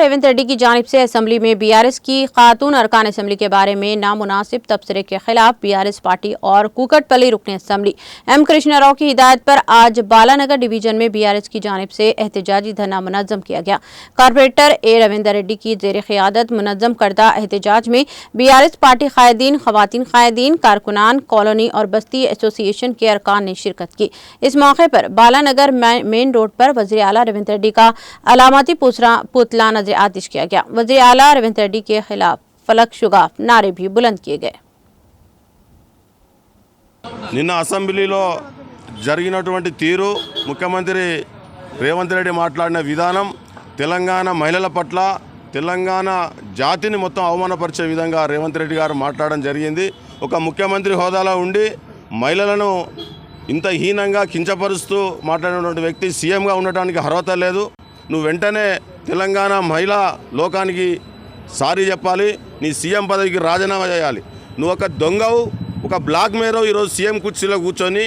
रेवंत रेड्डी की जानिब से असम्बली में बीआरएस की खातून अरकान असम्बली के बारे में नामुनासिब तबसरे के खिलाफ बीआरएस पार्टी और कुकटपल्ली रुकन असम्बली एम कृष्णा राव की हिदायत पर आज बालानगर डिवीजन में बीआरएस की जानिब से एहतजाजी धरना मुनज़्ज़म किया गया। कारपोरेटर ए रविंद्र रेड्डी की ज़ेर क़ियादत मुनज़्ज़म करदा एहतजाज में बीआरएस पार्टी कायदीन, ख़वातीन कायदीन, कारकुनान, कॉलोनी और बस्ती एसोसिएशन के अरकान ने शिरकत की। इस मौके पर बालानगर मेन रोड पर वज़ीर आला रेवंत रेड्डी का अलामती पुतला नजर आतिश किया गया। वज़ीर आला रेवंत रेड्डी के खिलाफ फलक शुगाफ नारे भी बुलंद किए गए। నిన్న అసెంబ్లీలో జరిగినటువంటి తీరు, ముఖ్యమంత్రి రేవంత్ రెడ్డి మాట్లాడిన విధానం తెలంగాణ మహిళల పట్ల, తెలంగాణ జాతిని మొత్తం అవమానపరిచే విధంగా రేవంత్ రెడ్డి గారు మాట్లాడడం జరిగింది। ఒక ముఖ్యమంత్రి హోదాలో ఉండి మహిళలను ఇంత హీనంగా కించపరుస్తూ మాట్లాడినటువంటి వ్యక్తి సీఎంగా ఉండటానికి అర్హత లేదు। నువ్వు వెంటనే తెలంగాణ మహిళా లోకానికి సారీ చెప్పాలి, నీ సీఎం పదవికి రాజీనామా చేయాలి। నువ్వు ఒక దొంగవు, ఒక బ్లాక్ మెయిలర్ ఈరోజు సీఎం కుర్చీలో కూర్చొని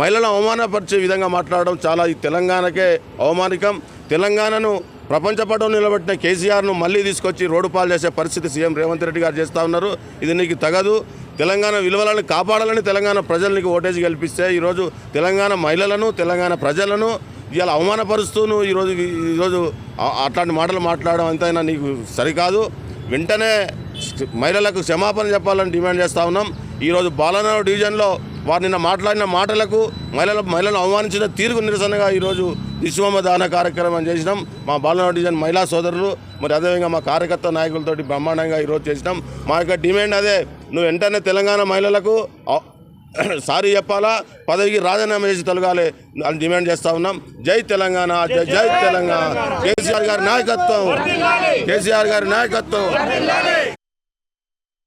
మహిళలను అవమానపరిచే విధంగా మాట్లాడడం చాలా ఈ తెలంగాణకే అవమానికం। తెలంగాణను ప్రపంచ పటంలో నిలబెట్టిన కేసీఆర్ను మళ్ళీ తీసుకొచ్చి రోడ్డు పాలు చేసే పరిస్థితి సీఎం రేవంత్ రెడ్డి గారు చేస్తూ ఉన్నారు। ఇది నీకు తగదు। తెలంగాణ విలువలను కాపాడాలని తెలంగాణ ప్రజలు నీకు ఓటేసి గెలిపిస్తే ఈరోజు తెలంగాణ మహిళలను, తెలంగాణ ప్రజలను ఇలా అవమానపరుస్తూ ఈరోజు అట్లాంటి మాటలు మాట్లాడడం అంతైనా నీకు సరికాదు। వెంటనే మహిళలకు క్షమాపణ చెప్పాలని డిమాండ్ చేస్తూ ఉన్నాం। ఈరోజు బాలానగర్ డివిజన్లో వారు నిన్న మాట్లాడిన మాటలకు, మహిళలను అవమానించిన తీరుకు నిరసనగా ఈరోజు విశ్వమ దాన కార్యక్రమం చేసినాం। మా బాలానగర్ డివిజన్ మహిళా సోదరులు మరి అదేవిధంగా మా కార్యకర్త నాయకులతోటి బ్రహ్మాండంగా ఈరోజు చేసినాం। మా యొక్క డిమాండ్ అదే, నువ్వు వెంటనే తెలంగాణ మహిళలకు సారీ చెప్పాలా, పదవికి రాజీనామా చేసి తొలగాలి అని డిమాండ్ చేస్తూ ఉన్నాం। జై తెలంగాణ, జై తెలంగాణ, కేసీఆర్ గారి నాయకత్వం, కేసీఆర్ గారి నాయకత్వం।